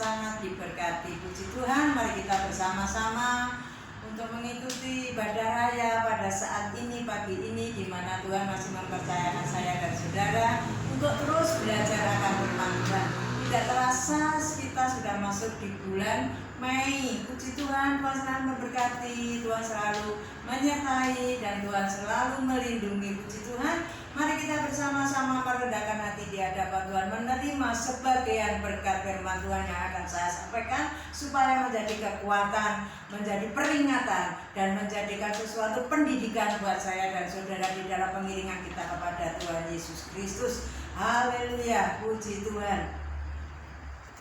sangat diberkati. Puji Tuhan, mari kita bersama-sama untuk mengikuti ibadah raya pada saat ini, pagi ini, di mana Tuhan masih mempercayakan saya dan saudara untuk terus belajar akan firman Tuhan. Tidak terasa kita sudah masuk di bulan Mei. Puji Tuhan, Tuhan selalu memberkati, Tuhan selalu menyertai, dan Tuhan selalu melindungi. Puji Tuhan, mari kita bersama-sama merendahkan hati di hadapan Tuhan, menerima sebagian berkat firman Tuhan yang akan saya sampaikan, supaya menjadi kekuatan, menjadi peringatan, dan menjadikan sesuatu pendidikan buat saya dan saudara di dalam pengiringan kita kepada Tuhan Yesus Kristus. Haleluya, puji Tuhan.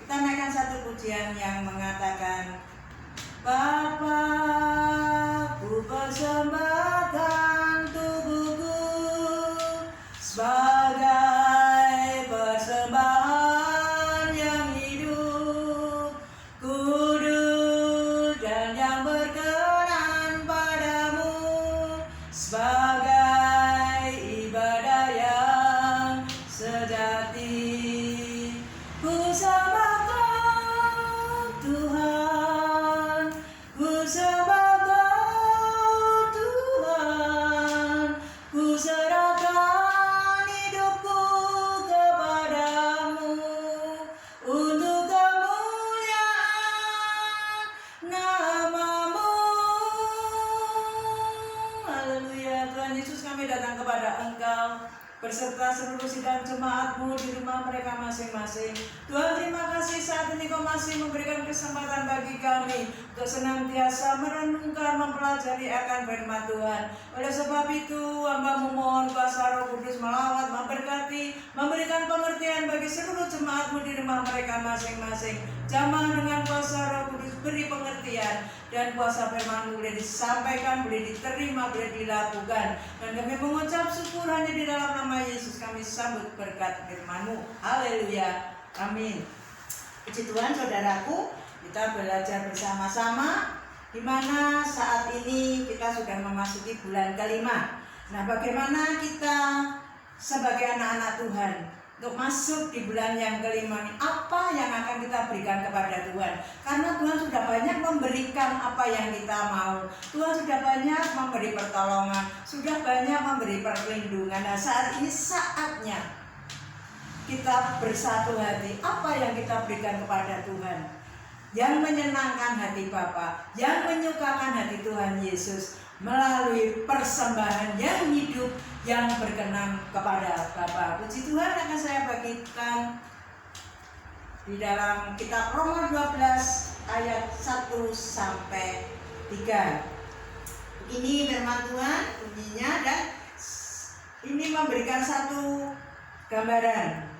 Kita naikkan satu pujian yang mengatakan, Bapa, ku persembahkan tubuhku sebagai persembahan yang hidup, kudus dan yang berkenan padamu, sebagai ibadah yang sejati. Ku sembahkan Tuhan, ku sembahkan Tuhan, ku serahkan hidupku kepadamu untuk kemuliaan nama-Mu. Haleluya. Tuhan Yesus, kami datang kepada Engkau berserta seluruh sidang jemaat-Mu di rumah mereka masing-masing. Tuhan, terima kasih saat ini Kau masih memberikan kesempatan bagi kami untuk senantiasa merenungkan, mempelajari akan firman Tuhan. Oleh sebab itu, hamba-Mu mohon kuasa Roh Kudus melawat, memberkati, memberikan pengertian bagi seluruh jemaat-Mu di rumah mereka masing-masing. Jamah dengan kuasa Roh Kudus, beri pengertian, dan kuasa firman-Mu boleh disampaikan, boleh diterima, boleh dilakukan. Dan kami mengucap syukur hanya di dalam nama Yesus kami sambut berkat firman-Mu. Haleluya. Amin. Puji Tuhan, saudaraku, kita belajar bersama-sama, di mana saat ini kita sudah memasuki bulan kelima. Nah, bagaimana kita sebagai anak-anak Tuhan untuk masuk di bulan yang kelima ini? Apa yang akan kita berikan kepada Tuhan? Karena Tuhan sudah banyak memberikan apa yang kita mau. Tuhan sudah banyak memberi pertolongan, sudah banyak memberi perlindungan. Nah, saat ini saatnya kita bersatu hati. Apa yang kita berikan kepada Tuhan? Yang menyenangkan hati Bapa, yang menyukakan hati Tuhan Yesus, melalui persembahan yang hidup, yang berkenan kepada Bapa. Puji Tuhan, akan saya bagikan di dalam kitab Roma 12 ayat 1 sampai 3. Ini firman Tuhan bunyinya, dan ini memberikan satu gambaran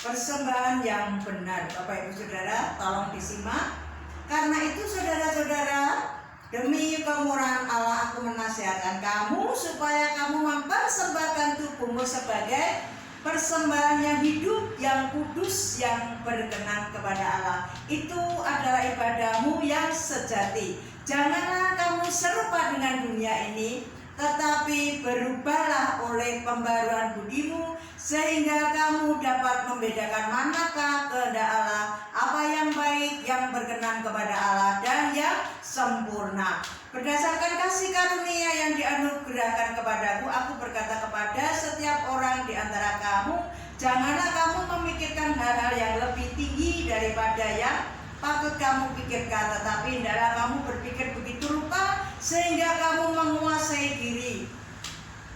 persembahan yang benar. Bapak Ibu Saudara, tolong disimak. Karena itu saudara-saudara, demi kemurahan Allah aku menasihatkan kamu supaya kamu mempersembahkan tubuhmu sebagai persembahan yang hidup, yang kudus, yang berkenan kepada Allah. Itu adalah ibadahmu yang sejati. Janganlah kamu serupa dengan dunia ini, tetapi berubahlah oleh pembaruan budimu, sehingga kamu dapat membedakan manakah kehendak Allah, apa yang baik, yang berkenan kepada Allah, dan yang sempurna. Berdasarkan kasih karunia yang dianugerahkan kepadaku, aku berkata kepada setiap orang di antara kamu, janganlah kamu memikirkan hal-hal yang lebih tinggi daripada yang patut kamu pikirkan, tetapi hendaklah kamu berpikir begitu rupa sehingga kamu menguasai diri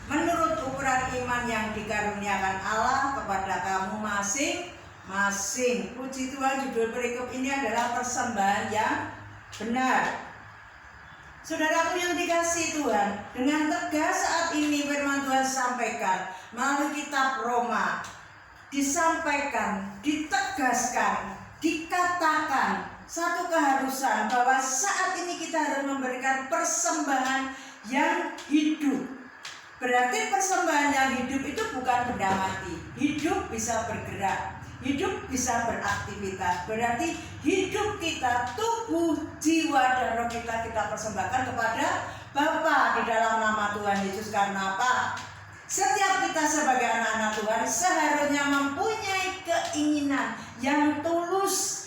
menurut ukuran iman yang dikaruniakan Allah kepada kamu masing-masing. Puji Tuhan, judul berikut ini adalah persembahan yang benar. Saudaraku yang dikasihi Tuhan, dengan tegas saat ini firman Tuhan sampaikan melalui kitab Roma, disampaikan, ditegaskan, dikatakan satu keharusan bahwa saat ini kita harus memberikan persembahan yang hidup. Berarti persembahan yang hidup itu bukan benda mati. Hidup bisa bergerak, hidup bisa beraktivitas. Berarti hidup kita, tubuh, jiwa, dan roh kita persembahkan kepada Bapa di dalam nama Tuhan Yesus. Karena apa? Setiap kita sebagai anak-anak Tuhan seharusnya mempunyai keinginan yang tulus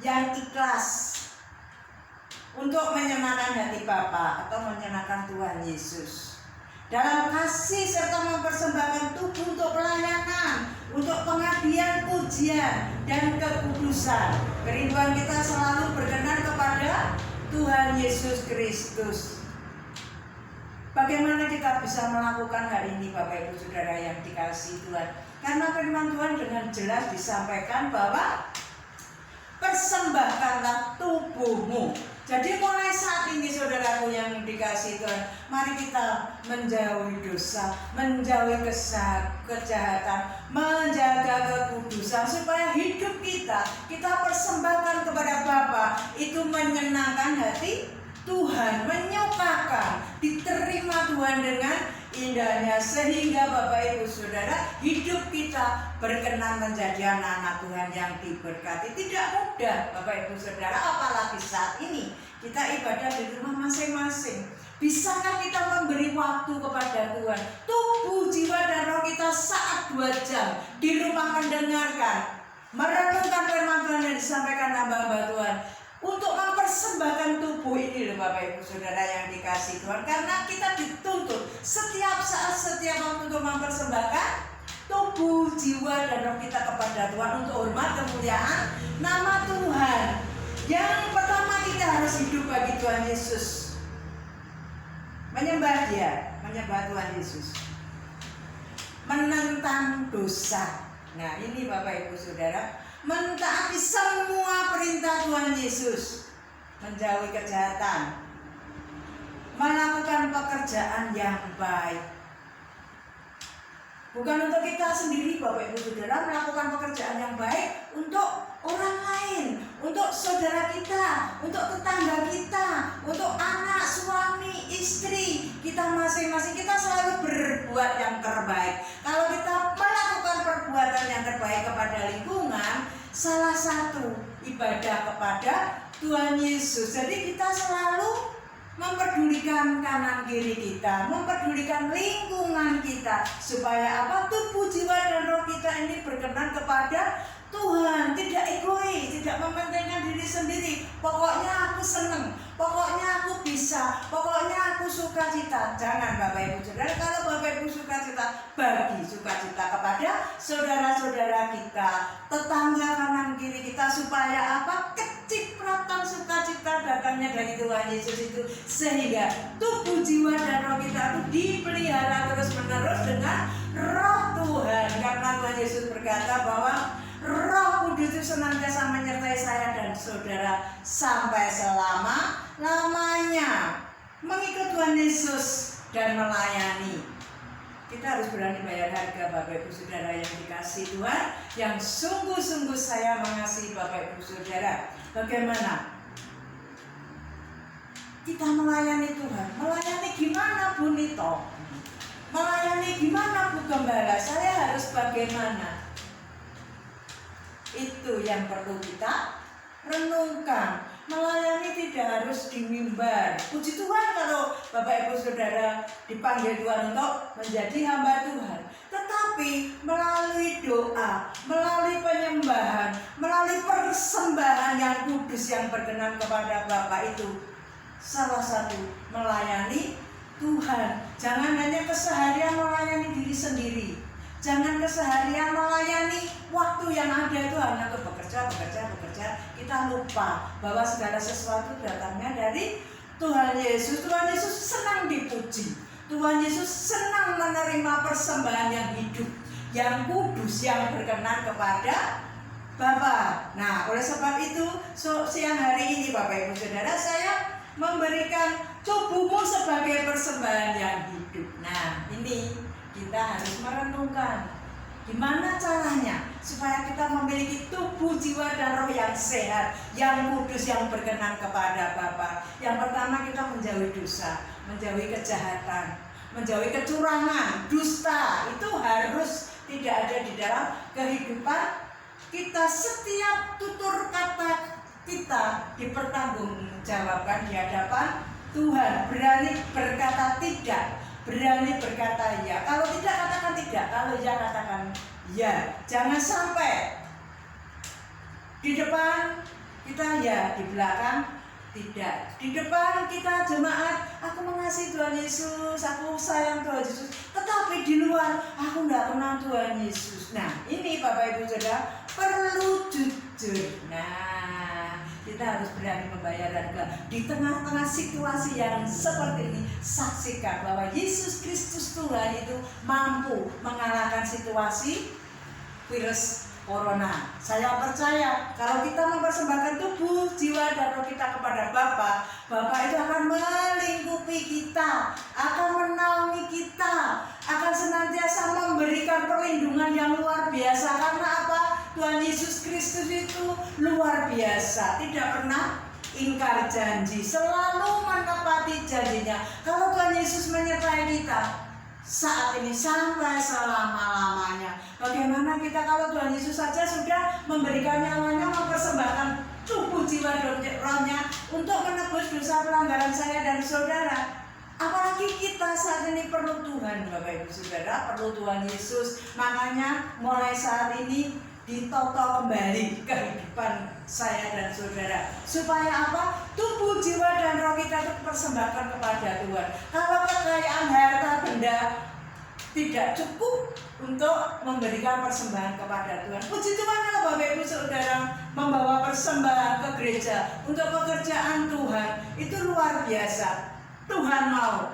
yang ikhlas untuk menyenangkan hati Bapa atau menyenangkan Tuhan Yesus. Dalam kasih serta mempersembahkan tubuh untuk pelayanan, untuk pengabdian, pujian, dan kekudusan. Kerinduan kita selalu berkenan kepada Tuhan Yesus Kristus. Bagaimana kita bisa melakukan hal ini, Bapak Ibu Saudara yang dikasihi Tuhan? Karena firman Tuhan dengan jelas disampaikan bahwa persembahkanlah tubuhmu. Jadi mulai saat ini saudaraku yang dikasihi Tuhan, mari kita menjauhi dosa, menjauhi kejahatan, menjaga kekudusan supaya hidup kita persembahkan kepada Bapa itu menyenangkan hati Tuhan, menyukakan, diterima Tuhan dengan indahnya, sehingga Bapak Ibu Saudara hidup kita berkenan menjadi anak-anak Tuhan yang diberkati. Tidak mudah Bapak Ibu Saudara, apalagi saat ini kita ibadah di rumah masing-masing. Bisakah kita memberi waktu kepada Tuhan, tubuh, jiwa, dan roh kita saat 2 jam di rumah mendengarkan, merenungkan firman Tuhan yang disampaikan hamba-hamba Tuhan, untuk mempersembahkan tubuh ini loh Bapak Ibu Saudara yang dikasihi Tuhan. Karena kita dituntut setiap saat, setiap waktu untuk mempersembahkan tubuh, jiwa, dan roh kita kepada Tuhan untuk hormat kemuliaan nama Tuhan. Yang pertama kita harus hidup bagi Tuhan Yesus, menyembah Dia, menyembah Tuhan Yesus, menentang dosa. Nah ini Bapak Ibu Saudara, mentaati semua perintah Tuhan Yesus, menjauhi kejahatan, melakukan pekerjaan yang baik. Bukan untuk kita sendiri Bapak Ibu Saudara, melakukan pekerjaan yang baik untuk orang lain, untuk saudara kita, untuk tetangga kita, untuk anak, suami, istri kita masing-masing. Kita selalu berbuat yang terbaik. Kalau kita melakukan perbuatan yang terbaik kepada lingkungan, salah satu ibadah kepada Tuhan Yesus. Jadi kita selalu memperdulikan kanan kiri kita, memperdulikan lingkungan kita, supaya apa? Tubuh, jiwa, dan roh kita ini berkenan kepada Tuhan. Tidak egois, tidak mementingkan diri sendiri. Pokoknya aku seneng, pokoknya aku bisa, pokoknya aku sukacita. Jangan Bapak Ibu Saudara. Kalau Bapak Ibu sukacita, bagi sukacita kepada saudara-saudara kita, tetangga kanan kiri kita, supaya apa? Kecipratan sukacita datangnya dari Tuhan Yesus itu, sehingga tubuh, jiwa, dan roh kita itu dipelihara terus menerus dengan roh Tuhan. Karena Tuhan Yesus berkata bahwa Roh Kudus itu senantiasa menyertai saya dan saudara sampai selama-lamanya. Mengikut Tuhan Yesus dan melayani, kita harus berani bayar harga Bapak Ibu Saudara yang dikasihi Tuhan, yang sungguh-sungguh saya mengasihi Bapak Ibu Saudara. Bagaimana kita melayani Tuhan? Melayani gimana Bu Nito? Melayani gimana Bu Gembala? Saya harus bagaimana? Itu yang perlu kita renungkan. Melayani tidak harus di mimbar. Puji Tuhan kalau Bapak Ibu Saudara dipanggil Tuhan untuk menjadi hamba Tuhan. Tetapi melalui doa, melalui penyembahan, melalui persembahan yang kudus yang berkenan kepada Bapa, itu salah satu melayani Tuhan. Jangan hanya keseharian melayani diri sendiri. Jangan keseharian melayani waktu yang ada itu hanya untuk bekerja. Kita lupa bahwa segala sesuatu datangnya dari Tuhan Yesus. Tuhan Yesus senang dipuji. Tuhan Yesus senang menerima persembahan yang hidup, yang kudus, yang berkenan kepada Bapa. Nah, oleh sebab itu siang hari ini Bapak Ibu Saudara, saya memberikan tubuhmu sebagai persembahan yang hidup. Nah, ini kita harus merenungkan gimana caranya supaya kita memiliki tubuh, jiwa, dan roh yang sehat, yang kudus, yang berkenan kepada Bapa. Yang pertama, kita menjauhi dosa, menjauhi kejahatan, menjauhi kecurangan, dusta. Itu harus tidak ada di dalam kehidupan kita. Setiap tutur kata kita dipertanggungjawabkan di hadapan Tuhan. Berani berkata tidak, berani berkata ya. Kalau tidak, katakan tidak. Kalau ya, katakan ya. Jangan sampai di depan Kita ya di belakang tidak, di depan kita jemaat, aku mengasihi Tuhan Yesus, aku sayang Tuhan Yesus, tetapi di luar aku tidak kenal Tuhan Yesus. Nah ini Bapak Ibu Saudara perlu jujur. Nah kita harus berani membayar harga di tengah-tengah situasi yang seperti ini. Saksikan bahwa Yesus Kristus Tuhan itu mampu mengalahkan situasi virus Corona. Saya percaya kalau kita mempersembahkan tubuh, jiwa, dan roh kita kepada Bapa, Bapa itu akan melingkupi kita, akan menaungi kita, akan senantiasa memberikan perlindungan yang luar biasa. Karena apa? Tuhan Yesus Kristus itu luar biasa, tidak pernah ingkar janji, selalu menepati janjinya. Kalau Tuhan Yesus menyertai kita saat ini sampai selama-lamanya, bagaimana kita kalau Tuhan Yesus saja sudah memberikan nyawanya, mempersembahkan tubuh, jiwa, dan rohnya untuk menebus dosa pelanggaran saya dan saudara. Apalagi kita saat ini perlu Tuhan, Bapak Ibu Saudara, perlu Tuhan Yesus. Makanya mulai saat ini ditoto kembali kehidupan saya dan saudara, supaya apa? Tubuh, jiwa, dan roh kita itu persembahkan kepada Tuhan. Kalau kekayaan harta benda tidak cukup untuk memberikan persembahan kepada Tuhan. Puji Tuhan kalau Bapak Ibu Saudara membawa persembahan ke gereja untuk pekerjaan Tuhan, itu luar biasa. Tuhan mau,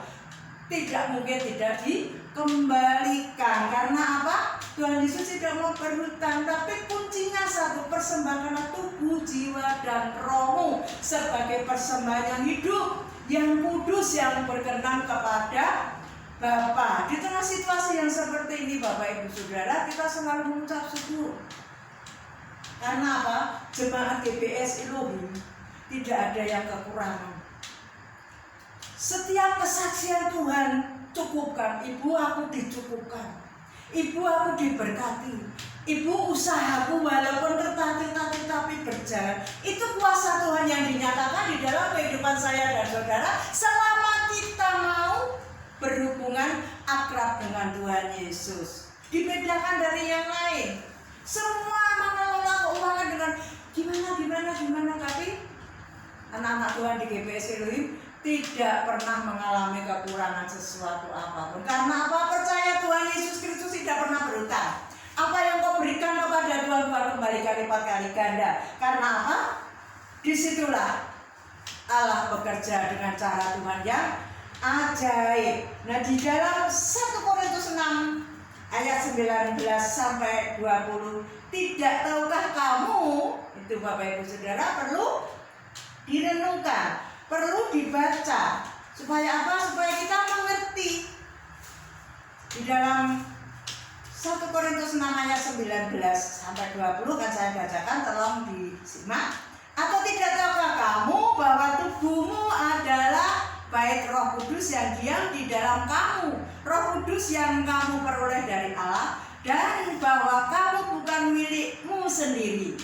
tidak mungkin tidak dikembalikan. Karena apa? Tuhan Yesus tidak mau berhutang, tapi kuncinya satu, persembahkanlah tubuh, jiwa, dan rohmu sebagai persembahan yang hidup, yang kudus, yang berkenan kepada Bapa. Di tengah situasi yang seperti ini Bapak Ibu Saudara, kita selalu mengucap syukur. Karena apa? Jemaat GBS Elohim tidak ada yang kekurangan. Setiap kesaksian Tuhan cukupkan. Ibu aku dicukupkan, ibu aku diberkati, ibu usahaku walaupun tertatih-tatih tapi berjalan. Itu kuasa Tuhan yang dinyatakan di dalam kehidupan saya dan saudara selama kita mau berhubungan akrab dengan Tuhan Yesus. Dibedakan dari yang lain. Semua mengelola keuangan dengan gimana, tapi anak-anak Tuhan di GBS Elohim tidak pernah mengalami kekurangan sesuatu apapun. Karena apa? Percaya Tuhan Yesus Kristus tidak pernah berhutang. Apa yang kau berikan kepada Tuhan, Tuhan kembalikan lipat kali ganda. Karena apa? Disitulah Allah bekerja dengan cara Tuhan yang ajaib. Nah di dalam 1 Korintus 6 ayat 19 sampai 20, tidak tahukah kamu, itu Bapak Ibu Saudara perlu direnungkan, perlu dibaca, supaya apa? Supaya kita mengerti. Di dalam 1 Korintus 6 ayat 19 sampai 20 kan saya bacakan, tolong disimak. Atau tidak tahukah kamu bahwa tubuhmu adalah bait Roh Kudus yang diam di dalam kamu, Roh Kudus yang kamu peroleh dari Allah, dan bahwa kamu bukan milikmu sendiri,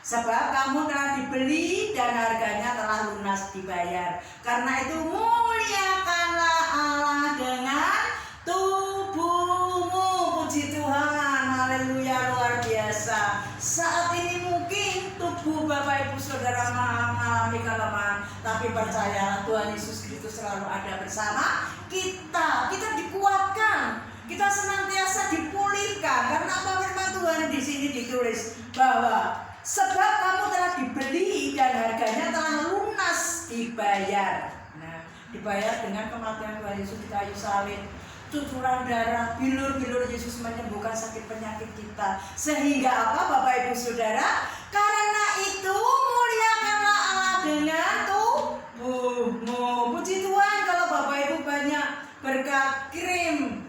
sebab kamu telah dibeli dan harganya telah lunas dibayar. Karena itu muliakanlah Allah dengan tubuhmu. Puji Tuhan, haleluya, luar biasa. Saat ini mungkin tubuh Bapak Ibu Saudara mengalami kelemahan, tapi percayalah Tuhan Yesus Kristus selalu ada bersama kita. Kita dikuatkan, kita senantiasa dipulihkan. Karena apa? Firman Tuhan di sini ditulis bahwa sebab kamu telah dibeli dan harganya telah lunas dibayar. Nah, dibayar dengan kematian Tuhan Yesus di kayu salib. Cucuran darah, bilur-bilur Yesus menyembuhkan sakit penyakit kita. Sehingga apa Bapak Ibu Saudara? Karena itu muliakanlah Allah dengan tubuhmu. Puji Tuhan kalau Bapak Ibu banyak berkat kirim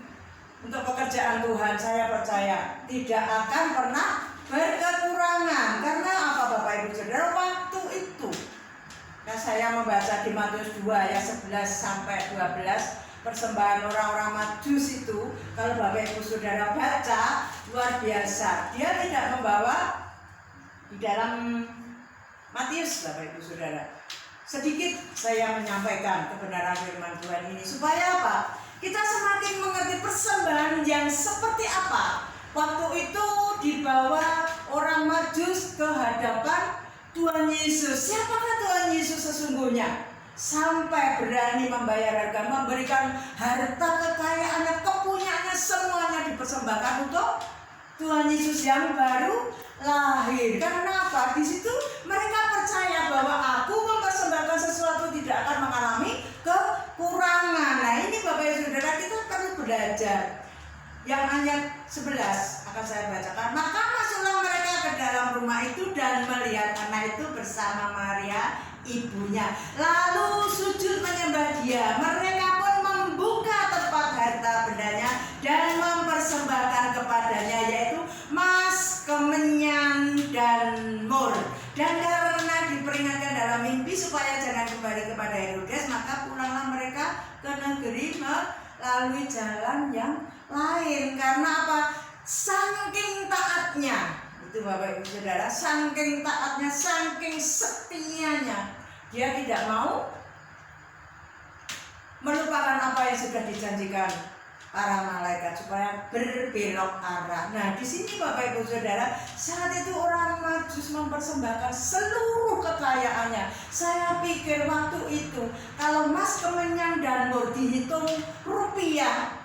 untuk pekerjaan Tuhan. Saya percaya tidak akan pernah berkekurangan. Karena apa Bapak Ibu Saudara? Waktu itu nah, saya membaca di Matius 2 ayat 11 sampai 12, persembahan orang-orang Majus itu, kalau Bapak Ibu Saudara baca, luar biasa. Dia tidak membawa di dalam Matius, Bapak Ibu Saudara. Sedikit saya menyampaikan kebenaran firman Tuhan ini supaya apa? Kita semakin mengerti persembahan yang seperti apa. Waktu itu dibawa orang Majus ke hadapan Tuhan Yesus, siapakah Tuhan Yesus sesungguhnya? Sampai berani membayar harga, memberikan harta kekayaannya, kepunyaannya, semuanya dipersembahkan untuk Tuhan Yesus yang baru lahir. Karena apa? Di situ mereka percaya bahwa aku mempersembahkan sesuatu tidak akan mengalami kekurangan. Nah ini Bapak Ibu Saudara, kita perlu belajar. Yang ayat 11 akan saya bacakan. Maka masuklah mereka ke dalam rumah itu dan melihat anak itu bersama Maria ibunya, lalu sujud menyembah dia. Mereka pun membuka tempat harta bendanya dan mempersembahkan kepadanya, yaitu emas, kemenyan, dan mur. Dan karena diperingatkan dalam mimpi supaya jangan kembali kepada Herodes, maka pulanglah mereka ke negeri melalui jalan yang lain. Karena apa? Saking taatnya, itu Bapak Ibu Saudara, saking taatnya, saking setianya, dia tidak mau melupakan apa yang sudah dijanjikan para malaikat supaya berbelok arah. Nah di sini Bapak Ibu Saudara, saat itu orang Majus mempersembahkan seluruh kekayaannya. Saya pikir waktu itu kalau emas, kemenyan, dan mur dihitung rupiah,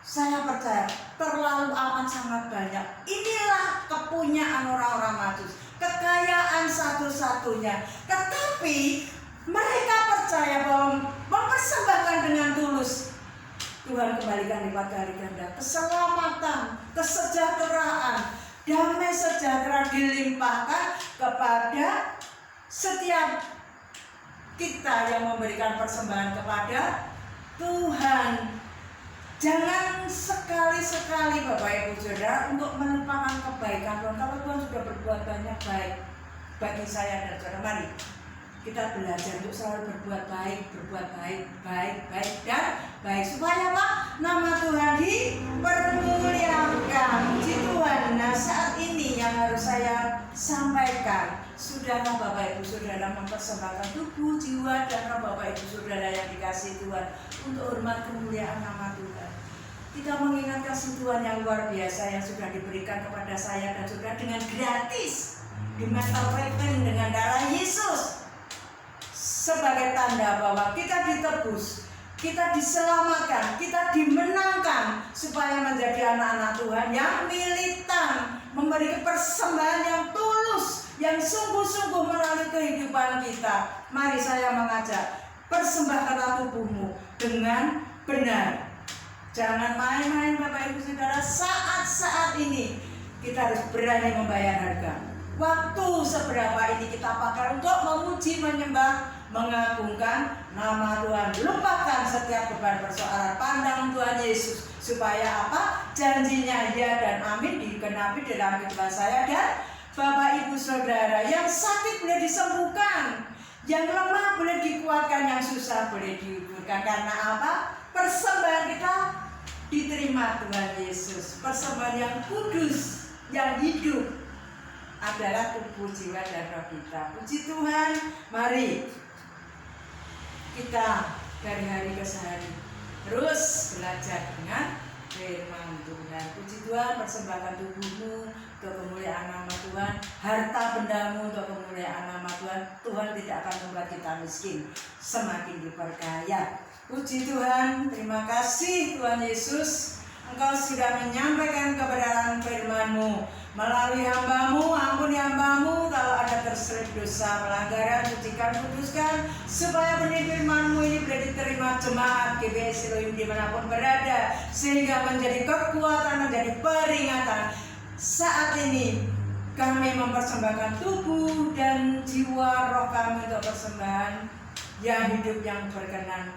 saya percaya terlalu amat sangat banyak. Inilah kepunyaan orang-orang Majus, kekayaan satu-satunya. Tetapi mereka percaya bahwa mempersembahkan dengan tulus, Tuhan kembalikan lipat kali ganda. Keselamatan, kesejahteraan, damai sejahtera dilimpahkan kepada setiap kita yang memberikan persembahan kepada Tuhan. Jangan sekali-sekali Bapak Ibu Saudara untuk melupakan kebaikan Tuhan. Kalau Tuhan sudah berbuat banyak baik bagi saya dan saudara, mari kita belajar untuk selalu berbuat baik, dan baik, supaya apa? Nama Tuhan dipermuliakan. Puji Tuhan. Nah saat ini yang harus saya sampaikan, sudahlah Bapak Ibu Saudara mempersembahkan tubuh, jiwa, dan roh Bapak Ibu Saudara yang dikasihi Tuhan untuk hormat kemuliaan nama Tuhan. Kita mengingat kasih Tuhan yang luar biasa yang sudah diberikan kepada saya dan saudara dengan gratis di metal wrapping dengan darah Yesus, sebagai tanda bahwa kita ditebus, kita diselamatkan, kita dimenangkan supaya menjadi anak-anak Tuhan yang militan, memberi persembahan yang tulus, yang sungguh-sungguh melalui kehidupan kita. Mari saya mengajak, persembahkanlah tubuhmu dengan benar. Jangan main-main Bapak Ibu Saudara. Saat-saat ini kita harus berani membayar harga. Waktu seberapa ini kita pakai untuk memuji, menyembah, mengagungkan nama Tuhan. Lupakan setiap beban persoalan, pandang Tuhan Yesus, supaya apa? Janjinya ya dan amin digenapi dalam kehidupan saya dan Bapak Ibu Saudara. Yang sakit boleh disembuhkan, yang lemah boleh dikuatkan, yang susah boleh dihiburkan. Karena apa? Persembahan kita diterima Tuhan Yesus. Persembahan yang kudus, yang hidup adalah tubuh, jiwa, dan roh kita. Puji Tuhan. Mari kita dari hari ke hari terus belajar dengan firman Tuhan. Puji Tuhan. Persembahkan tubuhmu untuk kemuliaan nama Tuhan, harta bendamu untuk kemuliaan nama Tuhan. Tuhan tidak akan membuat kita miskin, semakin diperkaya. Puji Tuhan. Terima kasih Tuhan Yesus, Engkau sudah menyampaikan kebenaran firman-Mu melalui hamba-Mu. Ampuni hamba-Mu kalau ada terselip dosa, pelanggaran, sucikan, kuduskan, supaya benih firman-Mu ini boleh diterima jemaat GBS Elohim dimanapun berada, sehingga menjadi kekuatan, menjadi peringatan. Saat ini kami mempersembahkan tubuh dan jiwa roh kami untuk persembahan yang hidup, yang berkenan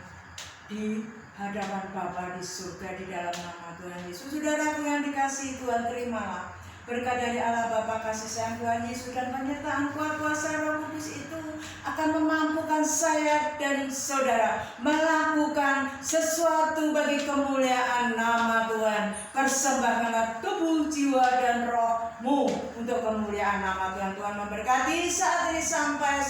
di hadapan Bapa di surga, di dalam nama Tuhan Yesus. Saudaraku yang dikasihi Tuhan, terimalah berkat dari Allah Bapa, kasih sayang Tuhan Yesus, dan penyertaan kuat kuasa Roh Kudus itu akan memampukan saya dan saudara melakukan sesuatu bagi kemuliaan nama Tuhan. Persembahkanlah tubuh, jiwa, dan rohmu untuk kemuliaan nama Tuhan. Tuhan memberkati saat ini sampai